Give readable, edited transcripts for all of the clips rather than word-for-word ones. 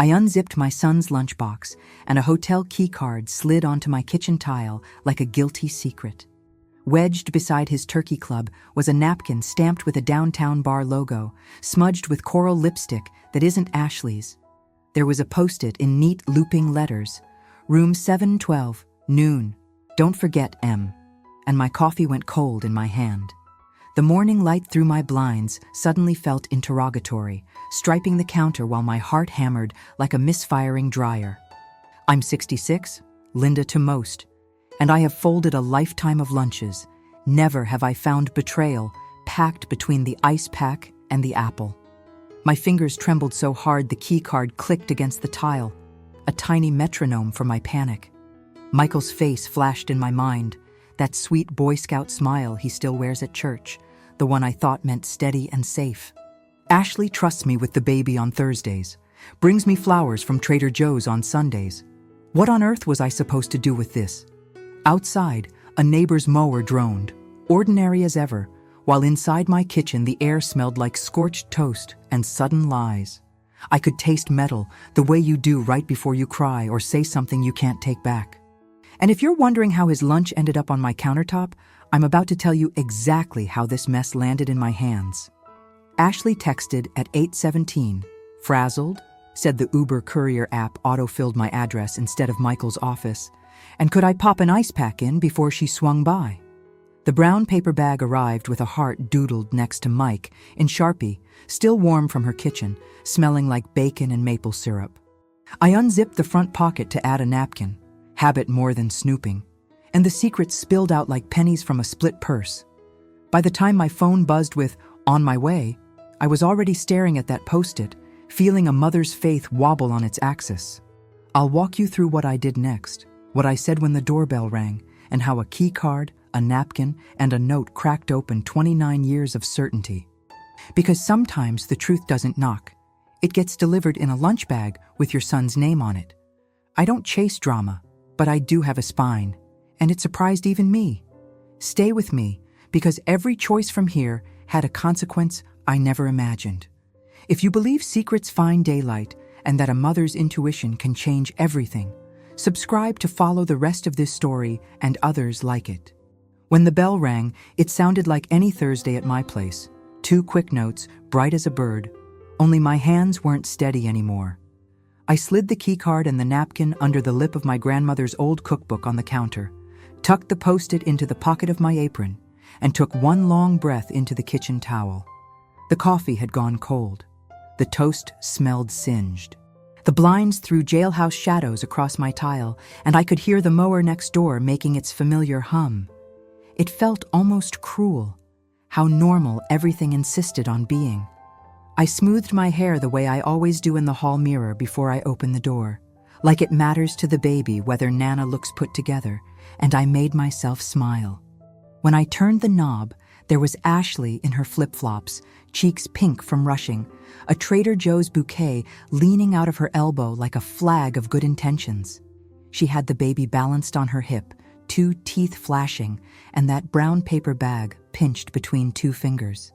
I unzipped my son's lunchbox, and a hotel keycard slid onto my kitchen tile like a guilty secret. Wedged beside his turkey club was a napkin stamped with a downtown bar logo, smudged with coral lipstick that isn't Ashley's. There was a post-it in neat looping letters. Room 712, noon. Don't forget M. And my coffee went cold in my hand. The morning light through my blinds suddenly felt interrogatory, striping the counter while my heart hammered like a misfiring dryer. I'm 66, Linda to most, and I have folded a lifetime of lunches. Never have I found betrayal packed between the ice pack and the apple. My fingers trembled so hard the keycard clicked against the tile, a tiny metronome for my panic. Michael's face flashed in my mind, that sweet Boy Scout smile he still wears at church, the one I thought meant steady and safe. Ashley trusts me with the baby on Thursdays, brings me flowers from Trader Joe's on Sundays. What on earth was I supposed to do with this? Outside, a neighbor's mower droned, ordinary as ever, while inside my kitchen the air smelled like scorched toast and sudden lies. I could taste metal, the way you do right before you cry or say something you can't take back. And if you're wondering how his lunch ended up on my countertop, I'm about to tell you exactly how this mess landed in my hands. Ashley texted at 8:17. Frazzled? Said the Uber courier app auto-filled my address instead of Michael's office. And could I pop an ice pack in before she swung by? The brown paper bag arrived with a heart doodled next to Mike in Sharpie, still warm from her kitchen, smelling like bacon and maple syrup. I unzipped the front pocket to add a napkin, habit more than snooping, and the secrets spilled out like pennies from a split purse. By the time my phone buzzed with "on my way," I was already staring at that post-it, feeling a mother's faith wobble on its axis. I'll walk you through what I did next, what I said when the doorbell rang, and how a key card, a napkin, and a note cracked open 29 years of certainty. Because sometimes the truth doesn't knock. It gets delivered in a lunch bag with your son's name on it. I don't chase drama, but I do have a spine, and it surprised even me. Stay with me, because every choice from here had a consequence I never imagined. If you believe secrets find daylight and that a mother's intuition can change everything, subscribe to follow the rest of this story and others like it. When the bell rang, it sounded like any Thursday at my place. 2 quick notes, bright as a bird. Only my hands weren't steady anymore. I slid the keycard and the napkin under the lip of my grandmother's old cookbook on the counter, tucked the post-it into the pocket of my apron, and took one long breath into the kitchen towel. The coffee had gone cold. The toast smelled singed. The blinds threw jailhouse shadows across my tile, and I could hear the mower next door making its familiar hum. It felt almost cruel, how normal everything insisted on being. I smoothed my hair the way I always do in the hall mirror before I open the door, like it matters to the baby whether Nana looks put together, and I made myself smile. When I turned the knob, there was Ashley in her flip-flops, cheeks pink from rushing, a Trader Joe's bouquet leaning out of her elbow like a flag of good intentions. She had the baby balanced on her hip, 2 teeth flashing, and that brown paper bag pinched between 2 fingers.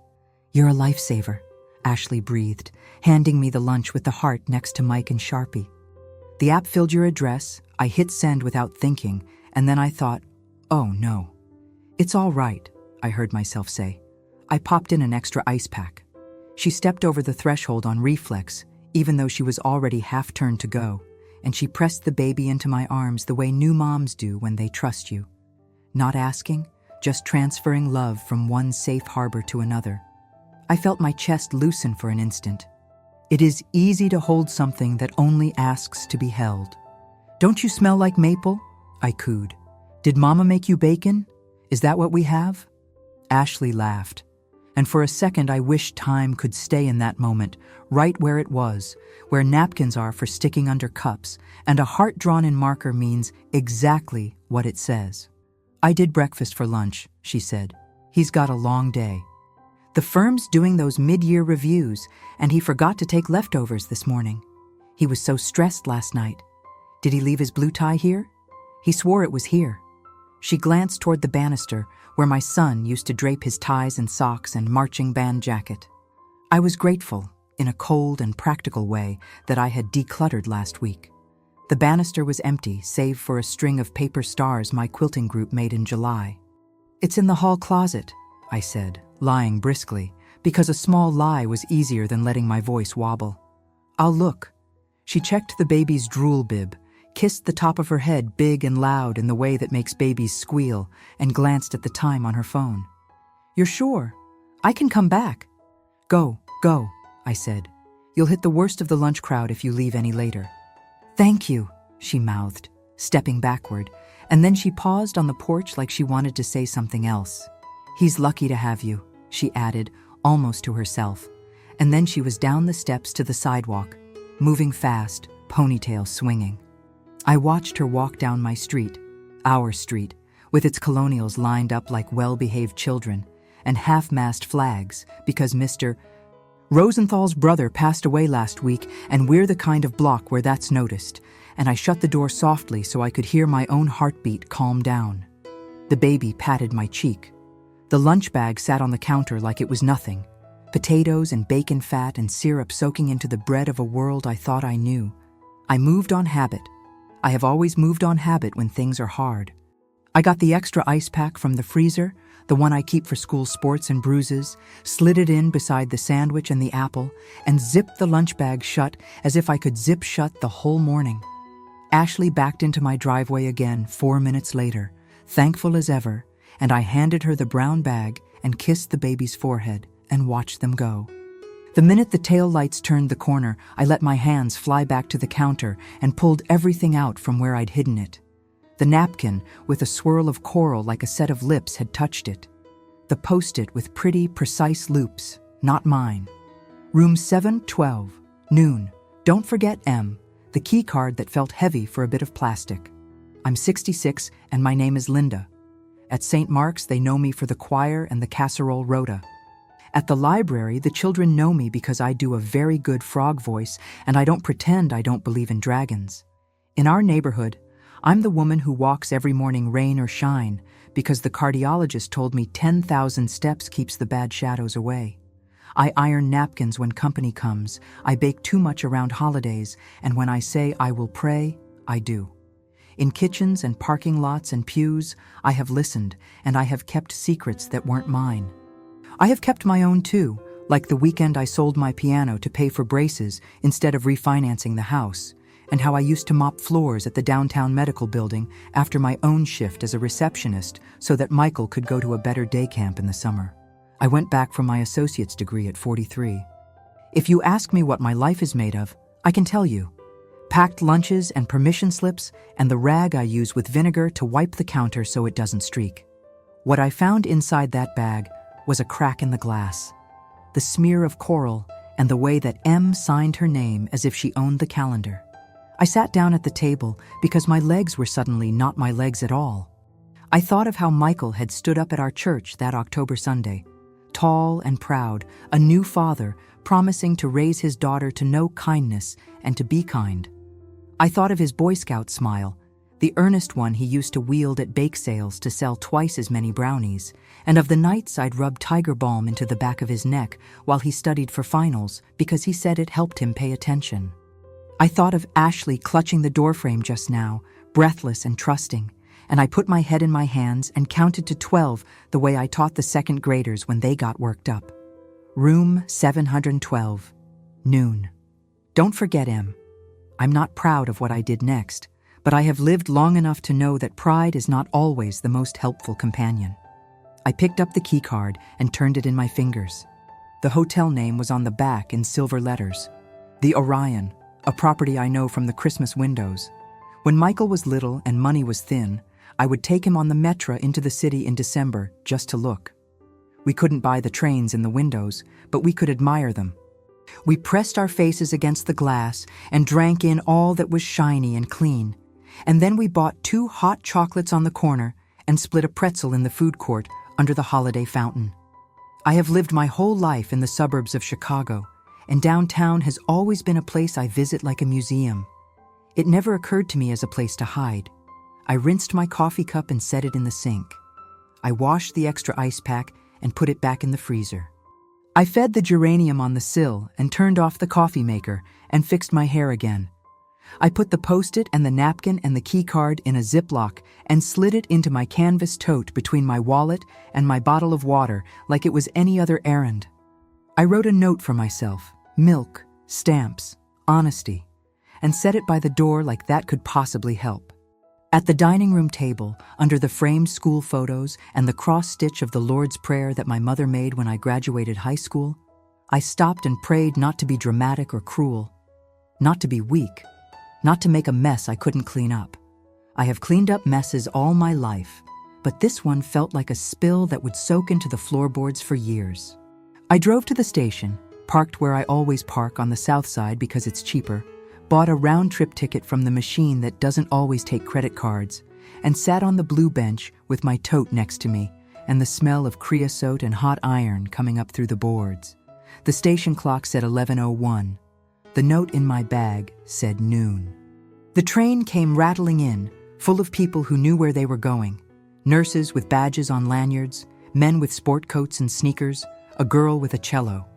"You're a lifesaver," Ashley breathed, handing me the lunch with the heart next to Mike and Sharpie. "The app filled your address." I hit send without thinking, and then I thought, "Oh no." "It's all right," I heard myself say. I popped in an extra ice pack. She stepped over the threshold on reflex, even though she was already half turned to go, and she pressed the baby into my arms the way new moms do when they trust you. Not asking, just transferring love from one safe harbor to another. I felt my chest loosen for an instant. It is easy to hold something that only asks to be held. "Don't you smell like maple?" I cooed. "Did Mama make you bacon? Is that what we have?" Ashley laughed, and for a second I wished time could stay in that moment, right where it was, where napkins are for sticking under cups, and a heart drawn in marker means exactly what it says. "I did breakfast for lunch," she said. "He's got a long day. The firm's doing those mid-year reviews, and he forgot to take leftovers this morning. He was so stressed last night. Did he leave his blue tie here? He swore it was here." She glanced toward the banister, where my son used to drape his ties and socks and marching band jacket. I was grateful, in a cold and practical way that I had decluttered last week. The banister was empty, save for a string of paper stars my quilting group made in July. "It's in the hall closet," I said, lying briskly, because a small lie was easier than letting my voice wobble. "I'll look." She checked the baby's drool bib, kissed the top of her head big and loud in the way that makes babies squeal, and glanced at the time on her phone. "You're sure? I can come back." Go, I said. "You'll hit the worst of the lunch crowd if you leave any later." "Thank you," she mouthed, stepping backward, and then she paused on the porch like she wanted to say something else. "He's lucky to have you," she added, almost to herself, and then she was down the steps to the sidewalk, moving fast, ponytail swinging. I watched her walk down my street, our street, with its colonials lined up like well-behaved children, and half-mast flags, because Mr. Rosenthal's brother passed away last week, and we're the kind of block where that's noticed, and I shut the door softly so I could hear my own heartbeat calm down. The baby patted my cheek. The lunch bag sat on the counter like it was nothing, potatoes and bacon fat and syrup soaking into the bread of a world I thought I knew. I moved on habit. I have always moved on habit when things are hard. I got the extra ice pack from the freezer, the one I keep for school sports and bruises, slid it in beside the sandwich and the apple, and zipped the lunch bag shut as if I could zip shut the whole morning. Ashley backed into my driveway again 4 minutes later, thankful as ever, and I handed her the brown bag and kissed the baby's forehead and watched them go. The minute the tail lights turned the corner, I let my hands fly back to the counter and pulled everything out from where I'd hidden it. The napkin, with a swirl of coral like a set of lips, had touched it. The Post-it with pretty, precise loops, not mine. Room 712, noon. Don't forget M, the key card that felt heavy for a bit of plastic. I'm 66 and my name is Linda. At St. Mark's, they know me for the choir and the casserole rota. At the library, the children know me because I do a very good frog voice and I don't pretend I don't believe in dragons. In our neighborhood, I'm the woman who walks every morning rain or shine because the cardiologist told me 10,000 steps keeps the bad shadows away. I iron napkins when company comes, I bake too much around holidays, and when I say I will pray, I do. In kitchens and parking lots and pews, I have listened, and I have kept secrets that weren't mine. I have kept my own too, like the weekend I sold my piano to pay for braces instead of refinancing the house, and how I used to mop floors at the downtown medical building after my own shift as a receptionist so that Michael could go to a better day camp in the summer. I went back for my associate's degree at 43. If you ask me what my life is made of, I can tell you. Packed lunches and permission slips and the rag I use with vinegar to wipe the counter so it doesn't streak. What I found inside that bag was a crack in the glass, the smear of coral, and the way that M signed her name as if she owned the calendar. I sat down at the table because my legs were suddenly not my legs at all. I thought of how Michael had stood up at our church that October Sunday, tall and proud, a new father, promising to raise his daughter to know kindness and to be kind. I thought of his Boy Scout smile, the earnest one he used to wield at bake sales to sell twice as many brownies, and of the nights I'd rub tiger balm into the back of his neck while he studied for finals because he said it helped him pay attention. I thought of Ashley clutching the doorframe just now, breathless and trusting, and I put my head in my hands and counted to 12 the way I taught the second graders when they got worked up. Room 712, noon. Don't forget M. I'm not proud of what I did next, but I have lived long enough to know that pride is not always the most helpful companion. I picked up the key card and turned it in my fingers. The hotel name was on the back in silver letters. The Orion, a property I know from the Christmas windows. When Michael was little and money was thin, I would take him on the Metra into the city in December just to look. We couldn't buy the trains in the windows, but we could admire them. We pressed our faces against the glass and drank in all that was shiny and clean. And then we bought 2 hot chocolates on the corner and split a pretzel in the food court under the holiday fountain. I have lived my whole life in the suburbs of Chicago, and downtown has always been a place I visit like a museum. It never occurred to me as a place to hide. I rinsed my coffee cup and set it in the sink. I washed the extra ice pack and put it back in the freezer. I fed the geranium on the sill and turned off the coffee maker and fixed my hair again. I put the Post-it and the napkin and the keycard in a Ziploc and slid it into my canvas tote between my wallet and my bottle of water like it was any other errand. I wrote a note for myself, milk, stamps, honesty, and set it by the door like that could possibly help. At the dining room table, under the framed school photos and the cross-stitch of the Lord's Prayer that my mother made when I graduated high school, I stopped and prayed not to be dramatic or cruel, not to be weak, not to make a mess I couldn't clean up. I have cleaned up messes all my life, but this one felt like a spill that would soak into the floorboards for years. I drove to the station, parked where I always park on the south side because it's cheaper, bought a round-trip ticket from the machine that doesn't always take credit cards, and sat on the blue bench with my tote next to me and the smell of creosote and hot iron coming up through the boards. The station clock said 11:01. The note in my bag said noon. The train came rattling in, full of people who knew where they were going. Nurses with badges on lanyards, men with sport coats and sneakers, a girl with a cello.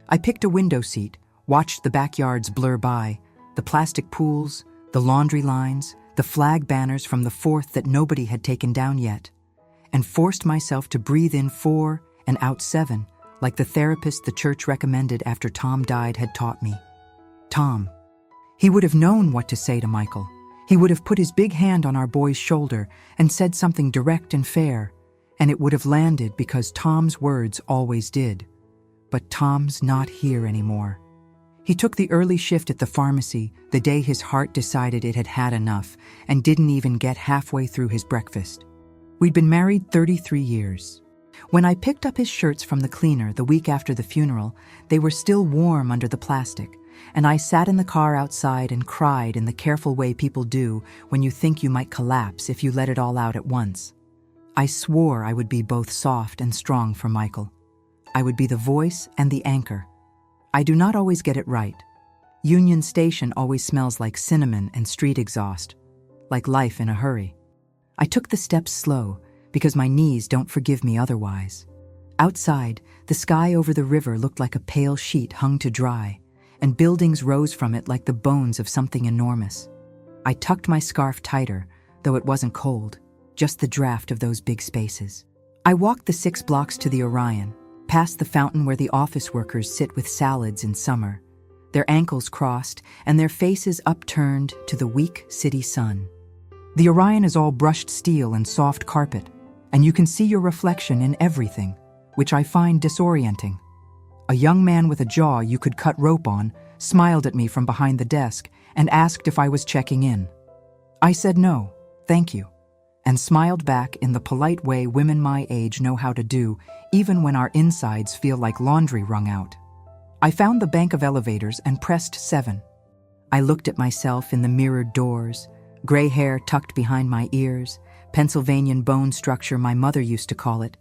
I picked a window seat, watched the backyards blur by, the plastic pools, the laundry lines, the flag banners from the 4th that nobody had taken down yet, and forced myself to breathe in 4 and out 7, like the therapist the church recommended after Tom died had taught me. Tom. He would have known what to say to Michael. He would have put his big hand on our boy's shoulder and said something direct and fair, and it would have landed because Tom's words always did. But Tom's not here anymore. He took the early shift at the pharmacy the day his heart decided it had had enough and didn't even get halfway through his breakfast. We'd been married 33 years. When I picked up his shirts from the cleaner the week after the funeral, they were still warm under the plastic, and I sat in the car outside and cried in the careful way people do when you think you might collapse if you let it all out at once. I swore I would be both soft and strong for Michael. I would be the voice and the anchor. I do not always get it right. Union Station always smells like cinnamon and street exhaust, like life in a hurry. I took the steps slow because my knees don't forgive me otherwise. Outside, the sky over the river looked like a pale sheet hung to dry, and buildings rose from it like the bones of something enormous. I tucked my scarf tighter, though it wasn't cold, just the draft of those big spaces. I walked the 6 blocks to the Orion, past the fountain where the office workers sit with salads in summer, their ankles crossed and their faces upturned to the weak city sun. The Orion is all brushed steel and soft carpet, and you can see your reflection in everything, which I find disorienting. A young man with a jaw you could cut rope on smiled at me from behind the desk and asked if I was checking in. I said no, thank you, and smiled back in the polite way women my age know how to do, even when our insides feel like laundry wrung out. I found the bank of elevators and pressed 7. I looked at myself in the mirrored doors, gray hair tucked behind my ears, Pennsylvanian bone structure my mother used to call it,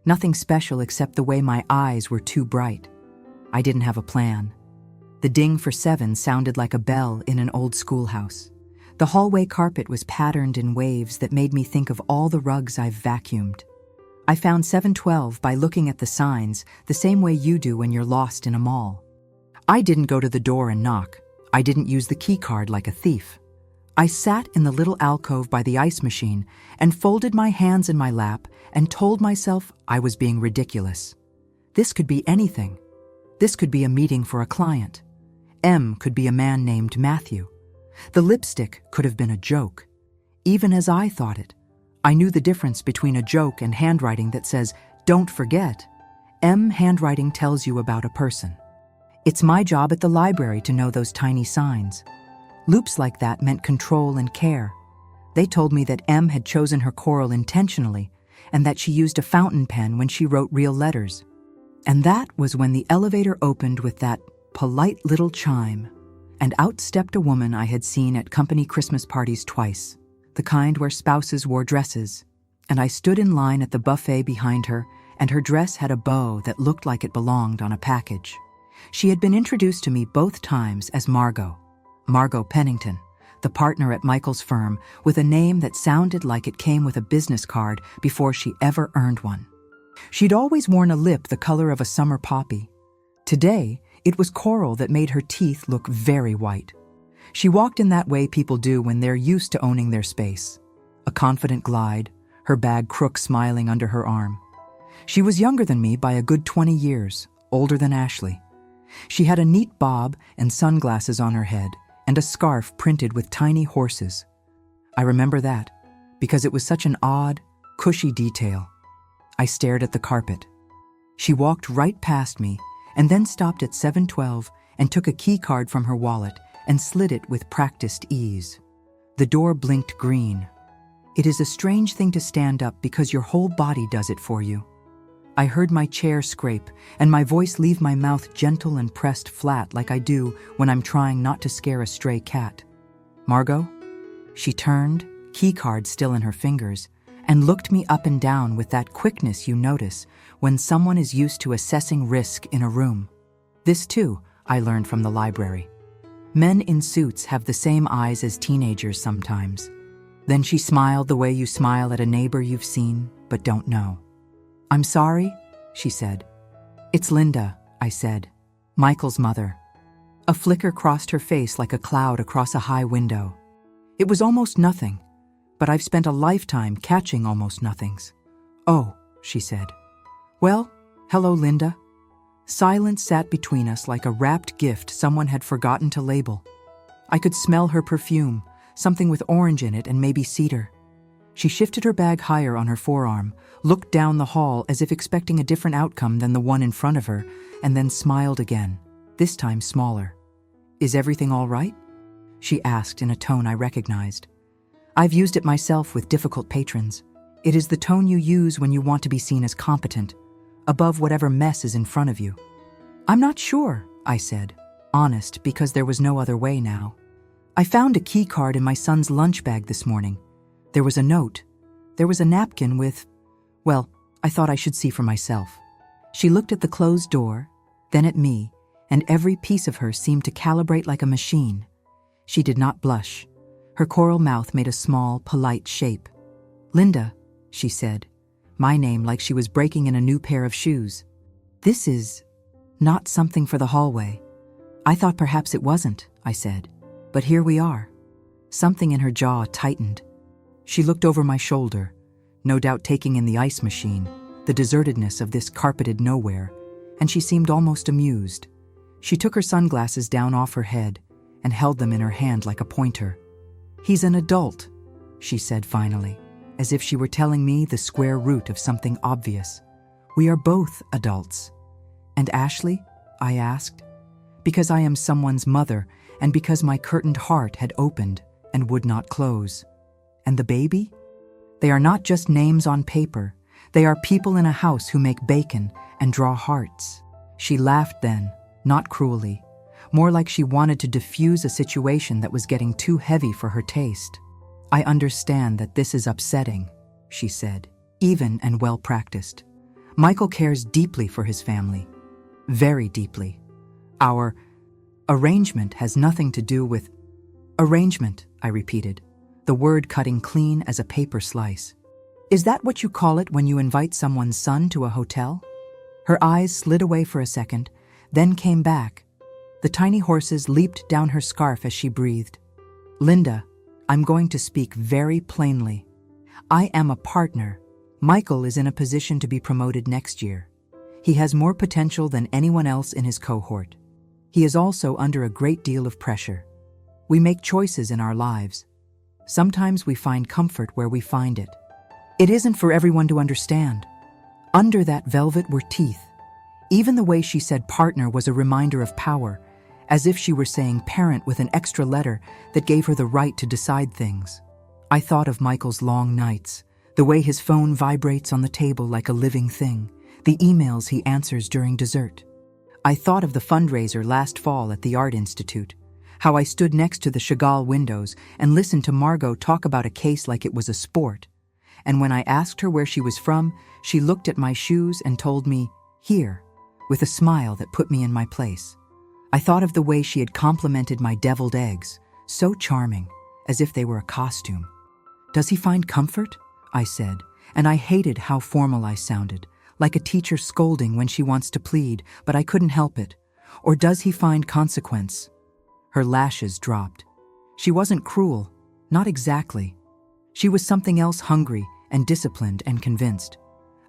nothing special except the way my eyes were too bright. I didn't have a plan. The ding for 7 sounded like a bell in an old schoolhouse. The hallway carpet was patterned in waves that made me think of all the rugs I've vacuumed. I found 712 by looking at the signs the same way you do when you're lost in a mall. I didn't go to the door and knock. I didn't use the key card like a thief. I sat in the little alcove by the ice machine and folded my hands in my lap and told myself I was being ridiculous. This could be anything. This could be a meeting for a client. M could be a man named Matthew. The lipstick could have been a joke. Even as I thought it, I knew the difference between a joke and handwriting that says, "Don't forget." M handwriting tells you about a person. It's my job at the library to know those tiny signs. Loops like that meant control and care. They told me that M had chosen her coral intentionally and that she used a fountain pen when she wrote real letters. And that was when the elevator opened with that polite little chime, and out stepped a woman I had seen at company Christmas parties twice, the kind where spouses wore dresses, and I stood in line at the buffet behind her, and her dress had a bow that looked like it belonged on a package. She had been introduced to me both times as Margot Pennington, the partner at Michael's firm, with a name that sounded like it came with a business card before she ever earned one. She'd always worn a lip the color of a summer poppy, Today, it was coral that made her teeth look very white. She walked in that way people do when they're used to owning their space. A confident glide, her bag crook smiling under her arm. She was younger than me by a good 20 years, older than Ashley. She had a neat bob and sunglasses on her head and a scarf printed with tiny horses. I remember that because it was such an odd, cushy detail. I stared at the carpet. She walked right past me and then stopped at 712 and took a key card from her wallet and slid it with practiced ease. The door blinked green. It is a strange thing to stand up because your whole body does it for you. I heard my chair scrape and my voice leave my mouth gentle and pressed flat like I do when I'm trying not to scare a stray cat. Margot? She turned, key card still in her fingers, and looked me up and down with that quickness you notice when someone is used to assessing risk in a room. This too, I learned from the library. Men in suits have the same eyes as teenagers sometimes. Then she smiled the way you smile at a neighbor you've seen but don't know. "I'm sorry," she said. "It's Linda," I said. "Michael's mother." A flicker crossed her face like a cloud across a high window. It was almost nothing, but I've spent a lifetime catching almost nothings. "Oh," she said. "Well, hello, Linda." Silence sat between us like a wrapped gift someone had forgotten to label. I could smell her perfume, something with orange in it and maybe cedar. She shifted her bag higher on her forearm, looked down the hall as if expecting a different outcome than the one in front of her, and then smiled again, this time smaller. "Is everything all right?" she asked in a tone I recognized. I've used it myself with difficult patrons. It is the tone you use when you want to be seen as competent, above whatever mess is in front of you. "I'm not sure," I said, honest because there was no other way now. "I found a key card in my son's lunch bag this morning. There was a note. There was a napkin with, well, I thought I should see for myself." She looked at the closed door, then at me, and every piece of her seemed to calibrate like a machine. She did not blush. Her coral mouth made a small, polite shape. "Linda," she said, my name like she was breaking in a new pair of shoes. "This is not something for the hallway." "I thought perhaps it wasn't," I said, "but here we are." Something in her jaw tightened. She looked over my shoulder, no doubt taking in the ice machine, the desertedness of this carpeted nowhere, and she seemed almost amused. She took her sunglasses down off her head and held them in her hand like a pointer. "He's an adult," she said finally, as if she were telling me the square root of something obvious. "We are both adults." "And Ashley?" I asked. Because I am someone's mother and because my curtained heart had opened and would not close. "And the baby?" "They are not just names on paper. They are people in a house who make bacon and draw hearts." She laughed then, not cruelly, more like she wanted to diffuse a situation that was getting too heavy for her taste. "I understand that this is upsetting," she said, even and well practiced. "Michael cares deeply for his family. Very deeply. Our arrangement has nothing to do with—" "Arrangement," I repeated, the word cutting clean as a paper slice. "Is that what you call it when you invite someone's son to a hotel?" Her eyes slid away for a second, then came back. The tiny horses leaped down her scarf as she breathed. "Linda, I'm going to speak very plainly. I am a partner. Michael is in a position to be promoted next year. He has more potential than anyone else in his cohort. He is also under a great deal of pressure. We make choices in our lives. Sometimes we find comfort where we find it. It isn't for everyone to understand. Under that velvet were teeth. Even the way she said partner was a reminder of power, as if she were saying parent with an extra letter that gave her the right to decide things. I thought of Michael's long nights, the way his phone vibrates on the table like a living thing, the emails he answers during dessert. I thought of the fundraiser last fall at the Art Institute, how I stood next to the Chagall windows and listened to Margot talk about a case like it was a sport. And when I asked her where she was from, she looked at my shoes and told me, "Here," with a smile that put me in my place. I thought of the way she had complimented my deviled eggs, so charming, as if they were a costume. "Does he find comfort?" I said, and I hated how formal I sounded, like a teacher scolding when she wants to plead, but I couldn't help it. Or does he find consequence? Her lashes dropped. She wasn't cruel, not exactly. She was something else, hungry and disciplined and convinced.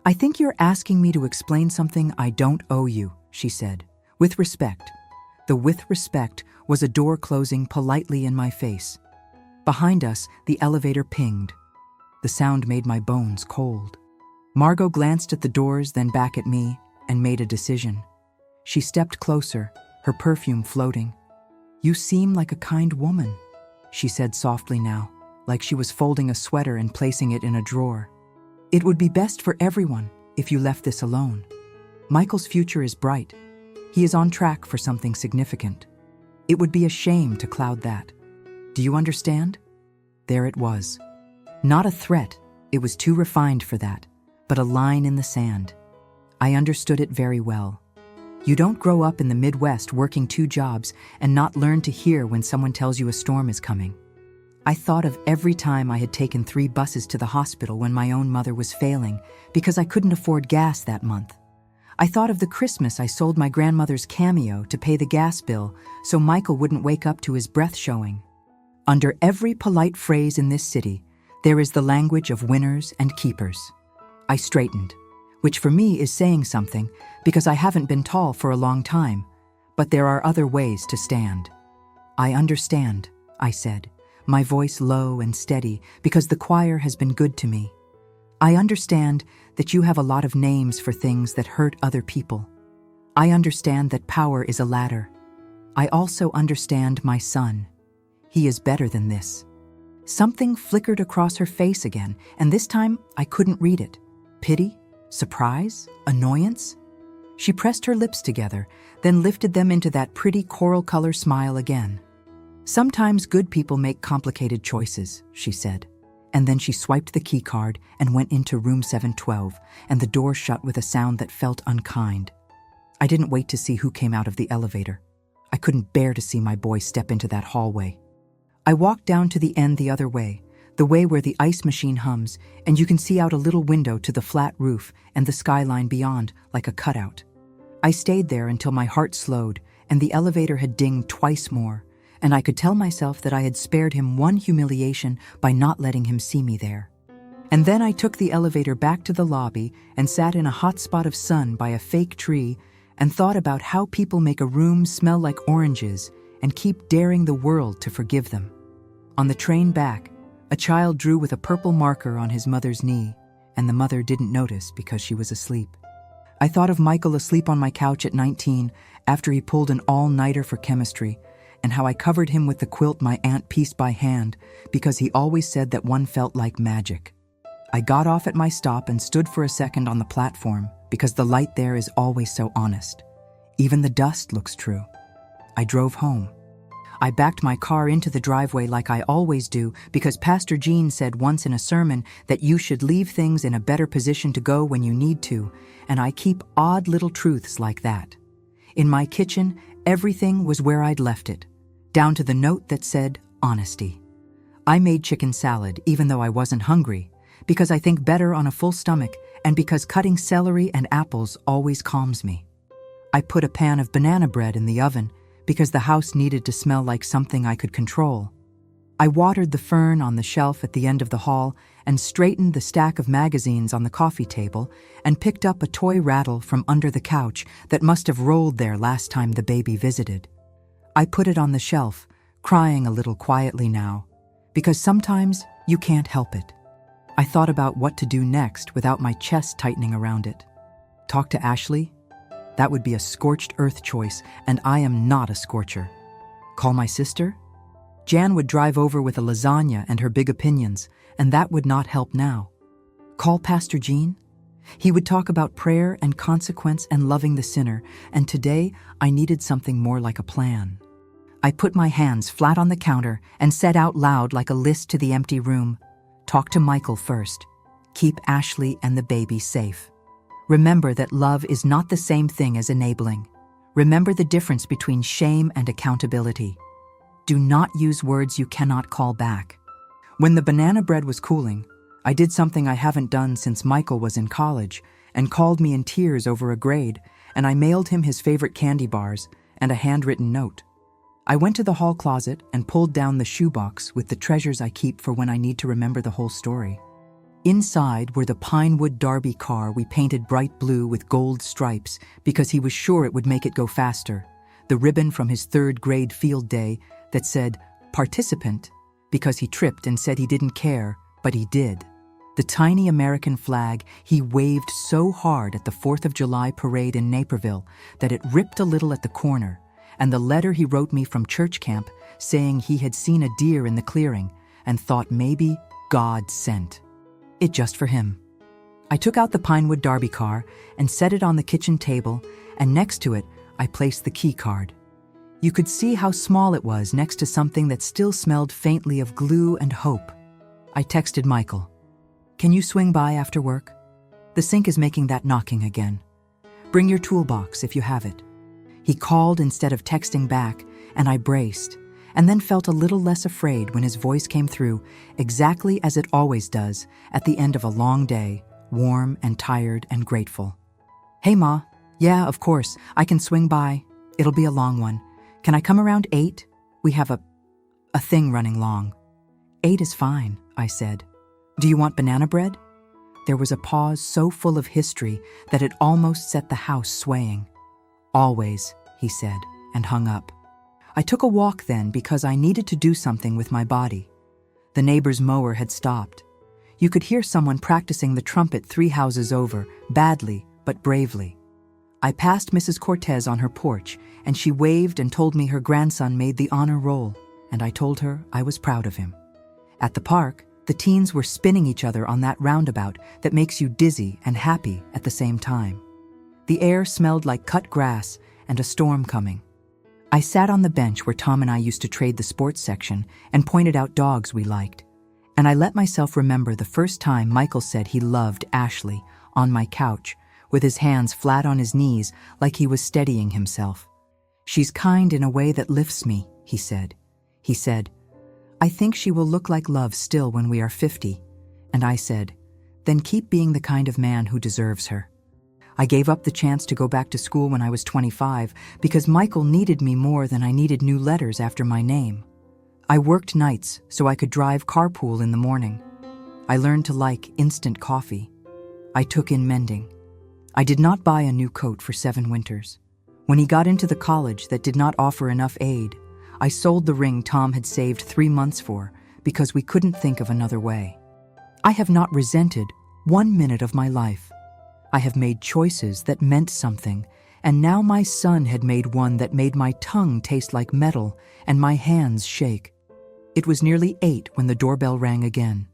I think you're asking me to explain something I don't owe you, she said, with respect. The with respect was a door closing politely in my face. Behind us, the elevator pinged. The sound made my bones cold. Margot glanced at the doors, then back at me, and made a decision. She stepped closer, her perfume floating. You seem like a kind woman, she said softly now, like she was folding a sweater and placing it in a drawer. It would be best for everyone if you left this alone. Michael's future is bright. He is on track for something significant. It would be a shame to cloud that. Do you understand? There it was. Not a threat, it was too refined for that, but a line in the sand. I understood it very well. You don't grow up in the Midwest working 2 jobs and not learn to hear when someone tells you a storm is coming. I thought of every time I had taken 3 buses to the hospital when my own mother was failing because I couldn't afford gas that month. I thought of the Christmas I sold my grandmother's Cameo to pay the gas bill so Michael wouldn't wake up to his breath showing. Under every polite phrase in this city, there is the language of winners and keepers. I straightened, which for me is saying something because I haven't been tall for a long time, but there are other ways to stand. I understand, I said, my voice low and steady because the choir has been good to me. I understand that you have a lot of names for things that hurt other people. I understand that power is a ladder. I also understand my son. He is better than this. Something flickered across her face again, and this time I couldn't read it. Pity? Surprise? Annoyance? She pressed her lips together, then lifted them into that pretty coral color smile again. Sometimes good people make complicated choices, she said. And then she swiped the key card and went into room 712, and the door shut with a sound that felt unkind. I didn't wait to see who came out of the elevator. I couldn't bear to see my boy step into that hallway. I walked down to the end the other way, the way where the ice machine hums, and you can see out a little window to the flat roof and the skyline beyond, like a cutout. I stayed there until my heart slowed and the elevator had dinged twice more, and I could tell myself that I had spared him one humiliation by not letting him see me there. And then I took the elevator back to the lobby and sat in a hot spot of sun by a fake tree and thought about how people make a room smell like oranges and keep daring the world to forgive them. On the train back, a child drew with a purple marker on his mother's knee, and the mother didn't notice because she was asleep. I thought of Michael asleep on my couch at 19 after he pulled an all-nighter for chemistry, and how I covered him with the quilt my aunt pieced by hand because he always said that one felt like magic. I got off at my stop and stood for a second on the platform because the light there is always so honest. Even the dust looks true. I drove home. I backed my car into the driveway like I always do because Pastor Jean said once in a sermon that you should leave things in a better position to go when you need to, and I keep odd little truths like that. In my kitchen, everything was where I'd left it, down to the note that said, honesty. I made chicken salad even though I wasn't hungry, because I think better on a full stomach and because cutting celery and apples always calms me. I put a pan of banana bread in the oven because the house needed to smell like something I could control. I watered the fern on the shelf at the end of the hall and straightened the stack of magazines on the coffee table and picked up a toy rattle from under the couch that must have rolled there last time the baby visited. I put it on the shelf, crying a little quietly now, because sometimes you can't help it. I thought about what to do next without my chest tightening around it. Talk to Ashley? That would be a scorched earth choice, and I am not a scorcher. Call my sister? Jan would drive over with a lasagna and her big opinions, and that would not help now. Call Pastor Jean? He would talk about prayer and consequence and loving the sinner, and today I needed something more like a plan. I put my hands flat on the counter and said out loud like a list to the empty room, talk to Michael first. Keep Ashley and the baby safe. Remember that love is not the same thing as enabling. Remember the difference between shame and accountability. Do not use words you cannot call back. When the banana bread was cooling, I did something I haven't done since Michael was in college, and called me in tears over a grade, and I mailed him his favorite candy bars and a handwritten note. I went to the hall closet and pulled down the shoebox with the treasures I keep for when I need to remember the whole story. Inside were the Pinewood Derby car we painted bright blue with gold stripes because he was sure it would make it go faster, the ribbon from his third grade field day that said, "Participant," because he tripped and said he didn't care, but he did. The tiny American flag he waved so hard at the 4th of July parade in Naperville that it ripped a little at the corner, and the letter he wrote me from church camp saying he had seen a deer in the clearing and thought maybe God sent it just for him. I took out the Pinewood Derby car and set it on the kitchen table, and next to it I placed the key card. You could see how small it was next to something that still smelled faintly of glue and hope. I texted Michael, "Can you swing by after work? The sink is making that knocking again. Bring your toolbox if you have it." He called instead of texting back, and I braced, and then felt a little less afraid when his voice came through exactly as it always does at the end of a long day, warm and tired and grateful. "Hey, Ma. Yeah, of course. I can swing by. It'll be a long one. Can I come around 8? We have a thing running long." "8 is fine," I said. "Do you want banana bread?" There was a pause so full of history that it almost set the house swaying. "Always," he said, and hung up. I took a walk then because I needed to do something with my body. The neighbor's mower had stopped. You could hear someone practicing the trumpet 3 houses over, badly but bravely. I passed Mrs. Cortez on her porch, and she waved and told me her grandson made the honor roll, and I told her I was proud of him. At the park, the teens were spinning each other on that roundabout that makes you dizzy and happy at the same time. The air smelled like cut grass and a storm coming. I sat on the bench where Tom and I used to trade the sports section and pointed out dogs we liked, and I let myself remember the first time Michael said he loved Ashley on my couch, with his hands flat on his knees like he was steadying himself. "She's kind in a way that lifts me," he said. He said, "I think she will look like love still when we are 50. And I said, "Then keep being the kind of man who deserves her." I gave up the chance to go back to school when I was 25 because Michael needed me more than I needed new letters after my name. I worked nights so I could drive carpool in the morning. I learned to like instant coffee. I took in mending. I did not buy a new coat for 7 winters. When he got into the college that did not offer enough aid, I sold the ring Tom had saved 3 months for because we couldn't think of another way. I have not resented 1 minute of my life. I have made choices that meant something, and now my son had made one that made my tongue taste like metal and my hands shake. It was nearly 8 when the doorbell rang again.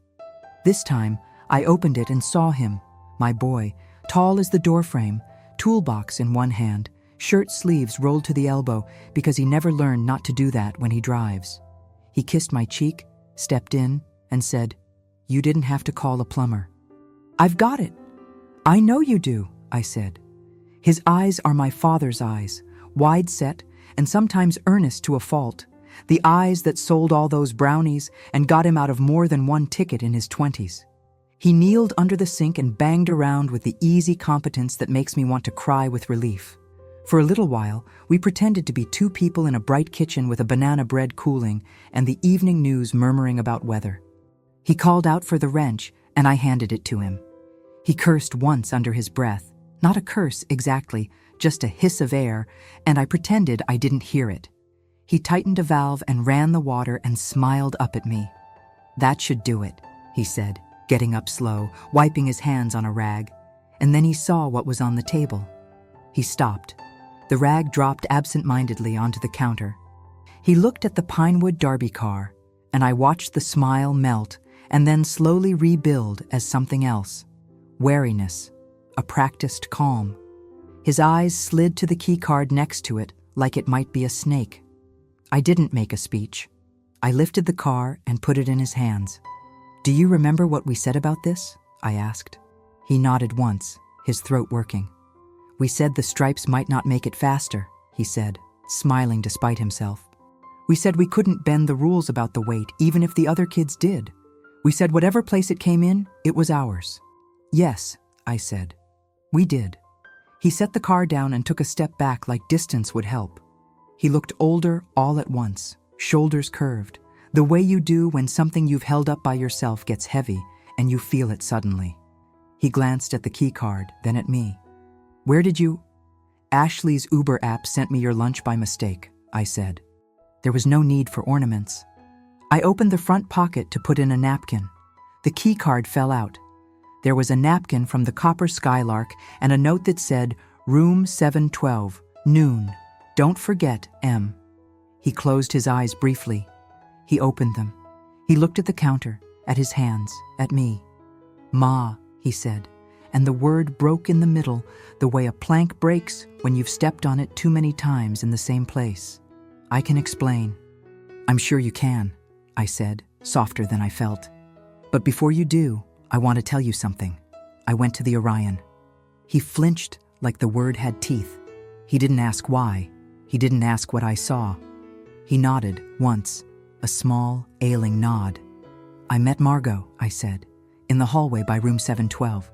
This time, I opened it and saw him, my boy, tall as the doorframe, toolbox in one hand, shirt sleeves rolled to the elbow because he never learned not to do that when he drives. He kissed my cheek, stepped in, and said, "You didn't have to call a plumber." "I've got it." "I know you do," I said. His eyes are my father's eyes, wide set and sometimes earnest to a fault, the eyes that sold all those brownies and got him out of more than one ticket in his 20s. He kneeled under the sink and banged around with the easy competence that makes me want to cry with relief. For a little while, we pretended to be 2 people in a bright kitchen with a banana bread cooling and the evening news murmuring about weather. He called out for the wrench, and I handed it to him. He cursed once under his breath, not a curse exactly, just a hiss of air, and I pretended I didn't hear it. He tightened a valve and ran the water and smiled up at me. "That should do it," he said, getting up slow, wiping his hands on a rag, and then he saw what was on the table. He stopped. The rag dropped absent-mindedly onto the counter. He looked at the Pinewood Derby car, and I watched the smile melt and then slowly rebuild as something else. Wariness, a practiced calm. His eyes slid to the key card next to it like it might be a snake. I didn't make a speech. I lifted the car and put it in his hands. "Do you remember what we said about this?" I asked. He nodded once, his throat working. "We said the stripes might not make it faster," he said, smiling despite himself. "We said we couldn't bend the rules about the weight even if the other kids did. We said whatever place it came in, it was ours." "Yes," I said. We did. He set the car down and took a step back like distance would help. He looked older all at once, shoulders curved, the way you do when something you've held up by yourself gets heavy and you feel it suddenly. He glanced at the key card, then at me. "Where did you—" "Ashley's Uber app sent me your lunch by mistake," I said. There was no need for ornaments. I opened the front pocket to put in a napkin. The key card fell out. There was a napkin from the Copper Skylark and a note that said, "Room 712, noon. Don't forget, M." He closed his eyes briefly. He opened them. He looked at the counter, at his hands, at me. "Ma," he said, and the word broke in the middle the way a plank breaks when you've stepped on it too many times in the same place. "I can explain." "I'm sure you can," I said, softer than I felt. "But before you do, I want to tell you something. I went to the Orion." He flinched like the word had teeth. He didn't ask why. He didn't ask what I saw. He nodded once, a small, ailing nod. "I met Margot," I said, "in the hallway by room 712.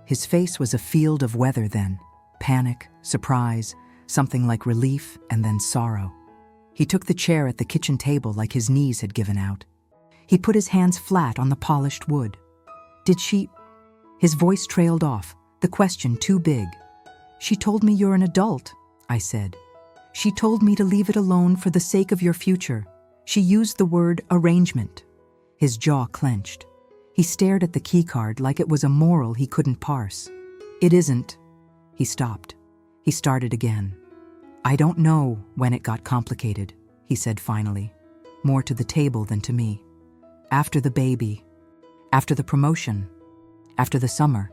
His face was a field of weather then. Panic, surprise, something like relief, and then sorrow. He took the chair at the kitchen table like his knees had given out. He put his hands flat on the polished wood. "Did she—" His voice trailed off, the question too big. "She told me you're an adult," I said. "She told me to leave it alone for the sake of your future. She used the word arrangement." His jaw clenched. He stared at the keycard like it was a moral he couldn't parse. "It isn't." He stopped. He started again. "I don't know when it got complicated," he said finally, more to the table than to me. "After the baby, after the promotion, after the summer,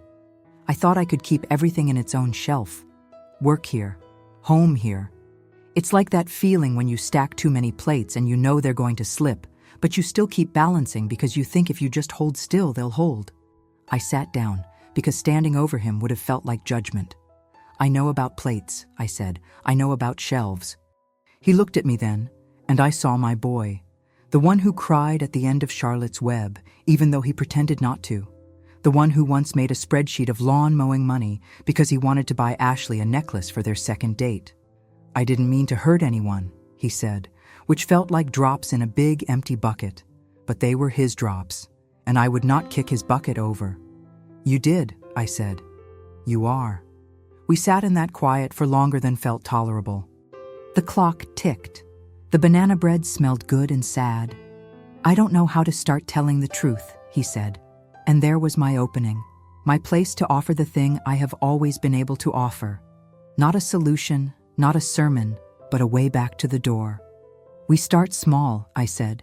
I thought I could keep everything in its own shelf. Work here, home here. It's like that feeling when you stack too many plates and you know they're going to slip, but you still keep balancing because you think if you just hold still, they'll hold." I sat down because standing over him would have felt like judgment. "I know about plates," I said. "I know about shelves." He looked at me then, and I saw my boy, the one who cried at the end of Charlotte's Web, even though he pretended not to. The one who once made a spreadsheet of lawn mowing money because he wanted to buy Ashley a necklace for their second date. "I didn't mean to hurt anyone," he said, which felt like drops in a big empty bucket. But they were his drops, and I would not kick his bucket over. "You did," I said. "You are." We sat in that quiet for longer than felt tolerable. The clock ticked. The banana bread smelled good and sad. "I don't know how to start telling the truth," he said. And there was my opening, my place to offer the thing I have always been able to offer. Not a solution, not a sermon, but a way back to the door. "We start small," I said.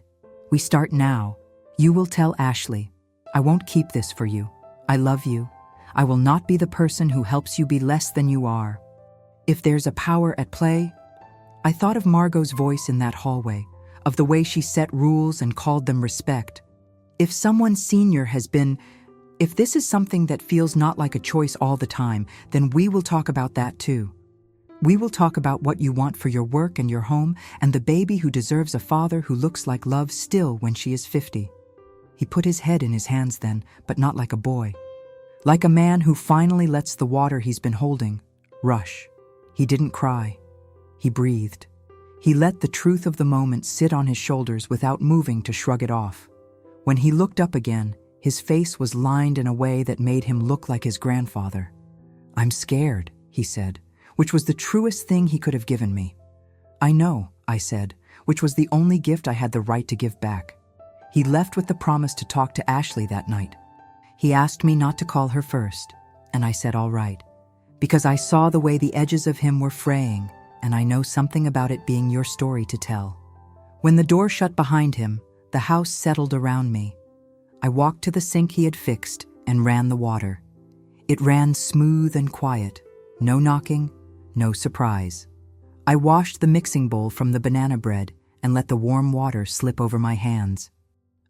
"We start now. You will tell Ashley. I won't keep this for you. I love you. I will not be the person who helps you be less than you are. If there's a power at play—" I thought of Margot's voice in that hallway, of the way she set rules and called them respect. If someone senior has been— if this is something that feels not like a choice all the time, then we will talk about that too. We will talk about what you want for your work and your home and the baby who deserves a father who looks like love still when she is 50. He put his head in his hands then, but not like a boy. Like a man who finally lets the water he's been holding rush. He didn't cry. He breathed. He let the truth of the moment sit on his shoulders without moving to shrug it off. When he looked up again, his face was lined in a way that made him look like his grandfather. "I'm scared," he said, which was the truest thing he could have given me. "I know," I said, which was the only gift I had the right to give back. He left with the promise to talk to Ashley that night. He asked me not to call her first, and I said all right, because I saw the way the edges of him were fraying, and I know something about it being your story to tell. When the door shut behind him, the house settled around me. I walked to the sink he had fixed and ran the water. It ran smooth and quiet, no knocking, no surprise. I washed the mixing bowl from the banana bread and let the warm water slip over my hands.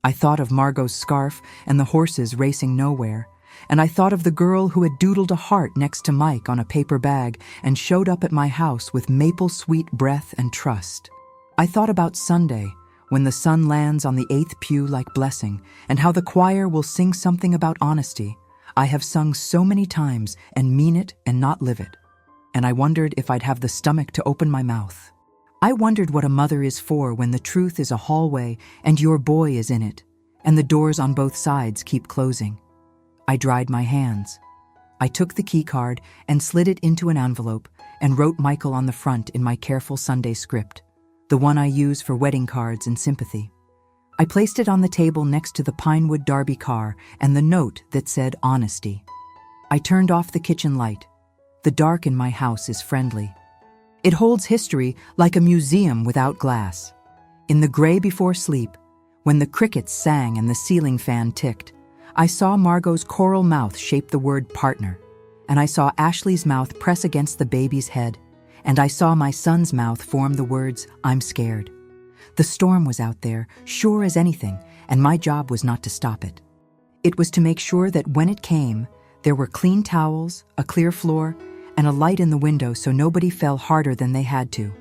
I thought of Margot's scarf and the horses racing nowhere, and I thought of the girl who had doodled a heart next to Mike on a paper bag and showed up at my house with maple sweet breath and trust. I thought about Sunday, when the sun lands on the 8th pew like blessing, and how the choir will sing something about honesty, I have sung so many times and mean it and not live it. And I wondered if I'd have the stomach to open my mouth. I wondered what a mother is for when the truth is a hallway and your boy is in it, and the doors on both sides keep closing. I dried my hands. I took the key card and slid it into an envelope and wrote Michael on the front in my careful Sunday script, the one I use for wedding cards and sympathy. I placed it on the table next to the Pinewood Derby car and the note that said honesty. I turned off the kitchen light. The dark in my house is friendly. It holds history like a museum without glass. In the gray before sleep, when the crickets sang and the ceiling fan ticked, I saw Margot's coral mouth shape the word partner, and I saw Ashley's mouth press against the baby's head, and I saw my son's mouth form the words, I'm scared. The storm was out there, sure as anything, and my job was not to stop it. It was to make sure that when it came, there were clean towels, a clear floor, and a light in the window so nobody fell harder than they had to.